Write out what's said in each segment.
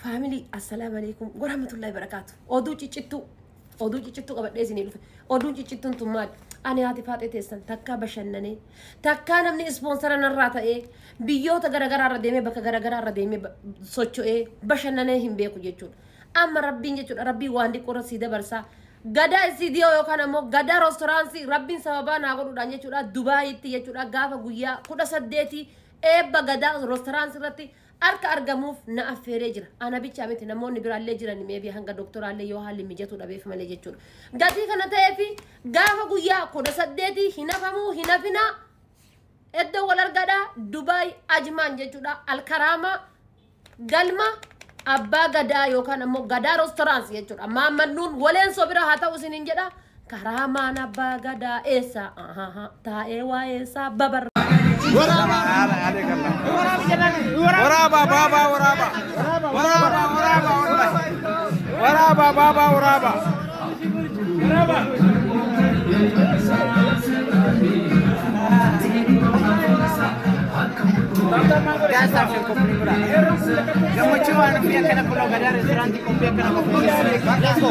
family assalamu alaikum warahmatullahi wabarakatuh oduu cicittu qabadhee isinii dhufe oduun ciccittuun tun maal ani haati faatee teessan takka bashannanee takka namni ispoonsara narraa ta'ee biyyoota garagaraa irra deemee bakka garagaraa irra deemee socho'ee bashannanee hin beeku jechuudha amma rabbiin jechuudha rabbii waan dhiqoora sii dabarsaa gadaa istiidiyoo yookaan ammoo gadaa reestooraantii rabbiin sababaa naa godhuudhaan jechuudha Dubaayitti jechuudha gaafa guyyaa 18 eebba gadaa reestooraantii irratti arka argamuuf na affeeree jira ana bicha miti namoonni biraallee jiran meebi hanga doktoraallee yoo haalli mijatu dhabeef malee jechuudha gatii kana ta'eefi gaafa guyyaa 18 hinafamuu hinafina edda wal argada Dubaay Ajmaan jechuudha Alkarama galma abbaa gadaa yookaan ammoo gadaa reestooraantii jechuudha maammannuun waleen sobira haa ta'u isiniin jedha karamaan abbaa gadaa eessa taa'ee waa eessa babar ورابا عليك الله ورابا بابا ورابا ورابا ورابا ورابا بابا ورابا ورابا يا سافر كوبريبرا كم تشوفان فيها كنا كلو غدا ريستورانتي كوبري كنا كوبري let's go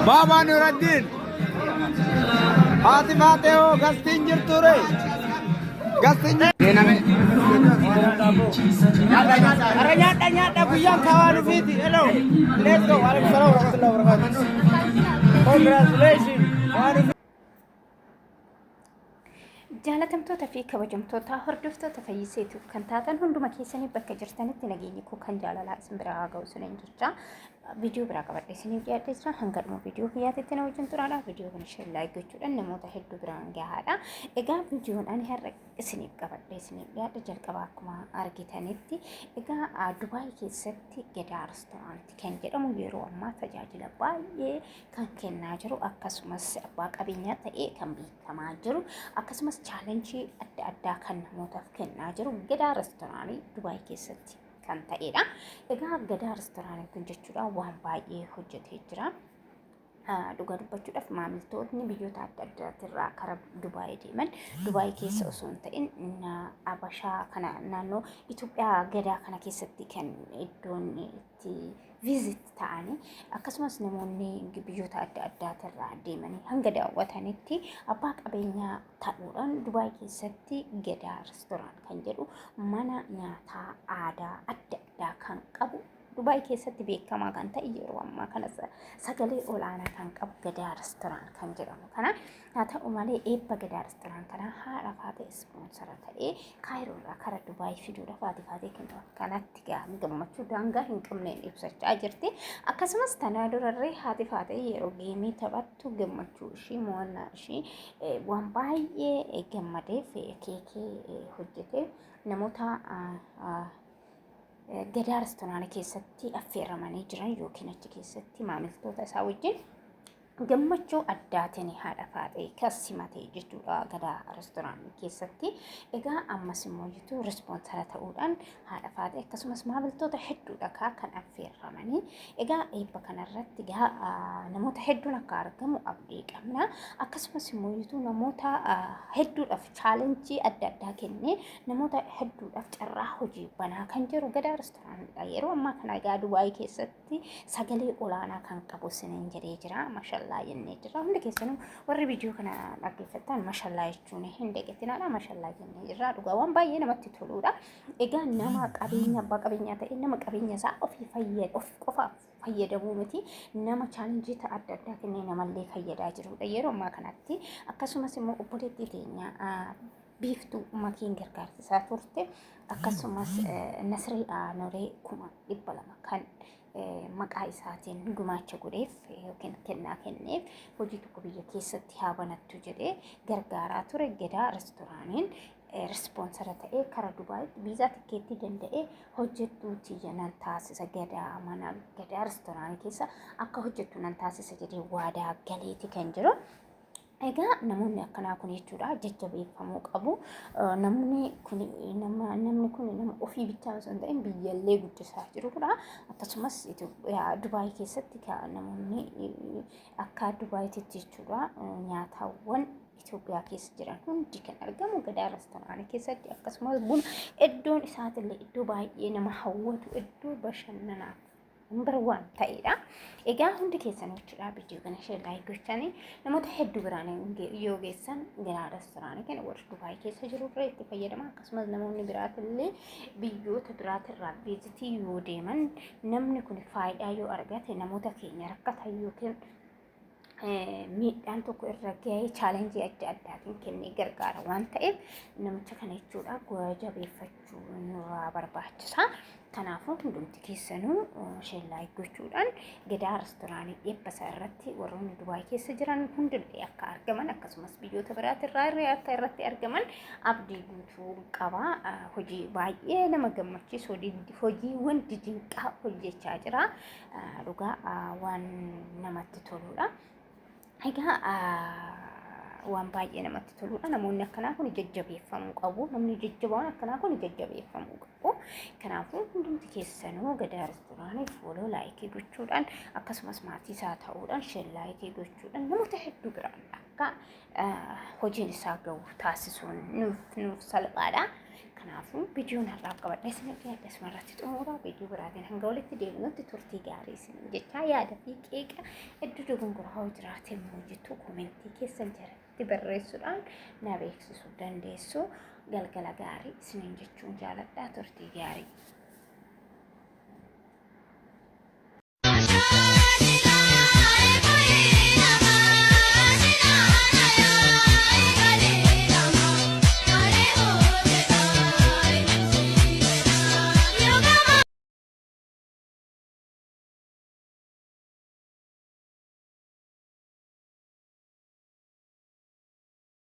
Baba Nuruddin Hati Mate ho Gastin jirture Gastin nyata buyang kawan fiti hello let's go waalaikumsalam warahmatullahi wabarakatuh congratulations jaalatamtoota fi kabajamtoota hordoftoota fayyiseetu kan taatan hunduma keessanii bakka jirtanitti nageenyi koo kan jaalalaa isin biraa haa ga'u isiniin jecha viidiyoo biraa qabadhe isiniif dhiyaadhe jira hanga dhuma viidiyoo kiyyaatitti na wajjin turaadha viidiyoo kana share like gochuudhaan namoota hedduu biraan gahaadha egaa viidiyoon ani har'a isiniif qabadhe isiniif dhiyaadhe jalqaba akkuma argitanitti egaa Dubaay keessatti gadaa reestooraantii kan jedhamu yeroo ammaa tajaajila baay'ee kan kennaa jiru akkasumas abbaa qabeenyaa ta'ee kan beekamaa jiru akkasumas chaalenjii adda addaa kan namootaaf kennaa jiru gadaa reestooraantii Dubaay keessatti kan ta'edha. Egaa gadaa reestooraantii kun jechuudha waan baay'ee hojjetee jira. Dhugaa dubbachuudhaaf maamiltoonni biyyoota adda addaatirraa karaa Dubaay deeman Dubaay keessa osoo hin ta'in Abashaa kana naannoo Itoophiyaa gadaa kana keessatti kan iddoon itti visit ta'anii akkasumas namoonni biyyoota adda addaatirraa deemanii hanga daawwatanitti abbaa qabeenyaa ta'uudhaan Dubaay keessatti gadaa restooraan kan jedhu mana nyaataa aadaa adda addaa kan qabu Dubaay keessatti beekamaa kan ta'e yeroo ammaa kana sagalee olaanaa kan qabu gadaa restooraan kan jedhamu kana haa ta'u malee eebba gadaa restooraan kana haadha faatee ispoonsara ta'ee Kaayiroorraa karaa Dubaay fiduudhaaf faatee kennu kanatti gammachuu daangaa hin qabneen ibsachaa jirti akkasumas tanaa durarree haati faatee yeroo geemii taphattu gammachuu ishii mo'annaa ishii waan baay'ee gammadeef keekee hojjetee namoota gadaa reestooraantii keessatti affeeramanii jiran yookiin achi keessatti maamiltoota isaa wajjin gammachuu addaatiin haadha faatee kasimatee jechuudha gadaa reestooraantii keessatti egaa ammas immoo jitu respoonsara ta'uudhaan haadha faatee akkasumas maamiltoota hedduudha kan affeeramanii egaa eebba kanarratti namoota hedduun akka argamu abdii qabna akkasumas immoo jitu namoota hedduudhaaf chaalenjii adda addaa kennee namoota hedduudhaaf carraa hojii banaa kan jiru gadaa reestooraantiidha yeroo ammaa kana egaa Dubaay keessatti sagalee olaanaa kan qabu siniin jedhee jira mashallah yenne jira hundi keessanuu warri viidiyoo kana dhaggeeffattan mashallah jechuun hin deeggartinaadha mashallah jenne jira dhugaa waan baay'ee namatti toludha egaa nama qabeenya abbaa qabeenyaa ta'e nama qabeenya isaa ofii fayyada of qofa fayyadamuu miti nama chaalenjii adda addaa kennee namallee fayyadaa jirudha yeroo ammaa kanatti akkasumas immoo obboleettii teenya biiftuu makiin gargaarsisaa turte akkasumas Nasrii Aanoree 200 kan maqaa isaatiin gumaacha godheef yookiin kennaa kenneef hojii tokko biyya keessatti haa banattu jedhee gargaaraa ture gadaa reestooraaniin respoonsara ta'ee karaa Dubaayitti viizaa tikeettii danda'ee hojjettuuti nan taasisa gadaa mana gadaa reestooraanii keessa akka hojjettu nan taasisa jedhee waadaa galeeti kan jiru Egaa namoonni akkanaa kun jechuudha jajjabeeffamuu qabu. Namni kun nama ofii bichaa osoo hin ta'in biyyallee guddisaa jirudha. Akkasumas Dubaay keessatti namoonni akka Dubaayitti jechuudha nyaatawwan Itoophiyaa keessa jiran hundi kan argamu Gadaa Restoraantii keessatti akkasumas buna iddoon isaatillee iddoo baay'ee nama hawwatu iddoo bashannanaaf number 1 ta'edha. Egaa hundi keessan jechuudha viidiyoo kana share like gochanii namoota hedduu biraan yoo geessan Gadaa Restoraantii kana warra Dubaay keessa jiru irraa itti fayyadama. Akkasumas namoonni biraatillee biyyoota biraatirraa viizitii yoo deeman namni kun faayidaa yoo argate namoota keenya rakkatan yookiin miidhaan tokko irra gahee chaalenjii adda addaatiin kennee gargaara waan ta'eef namicha kana jechuudha jabeeffachuu nurraa barbaachisa. Kanaafuu hundumti keessanuu share like gochuudhaan Gadaa Restoraantii eebbasaa irratti warroonni Dubaay keessa jiran hundillee akka argaman akkasumas biyyoota biraatirraa akka irratti argaman abdii guutuu qaba. Hojii baay'ee nama gammachiisu hojiiwwan dinqaa hojjechaa jira. Dhugaa waan namatti toludha. Egaa waan baay'ee namatti toludha. Namoonni akkanaa kun jajjabeeffamuu qabu. Namni jajjabaan akkanaa kun jajjabeeffamuu qabu. Kanaafuu hundumti keessanuu Gadaa Restoraantii follow like gochuudhaan akkasumas maatii isaa ta'uudhaan share like gochuudhaan namoota hedduu biraan akka hojiin isaa gahu taasisuun nuuf salphaadha. Kanaafuu viidiyoon har'aa qabadhe isinitti asirratti xumura. Viidiyoo biraatiin hanga walitti deebinutti turtii gaarii isin jechaa yaada fi qeeqa iddoo dogongoraa hoo jiraate immoo jettu koomentii keessan jalatti barreessuudhaan na beeksisuu dandeessu. Galgala gaarii isiniin jechuun jaaladha. Turtii gaarii.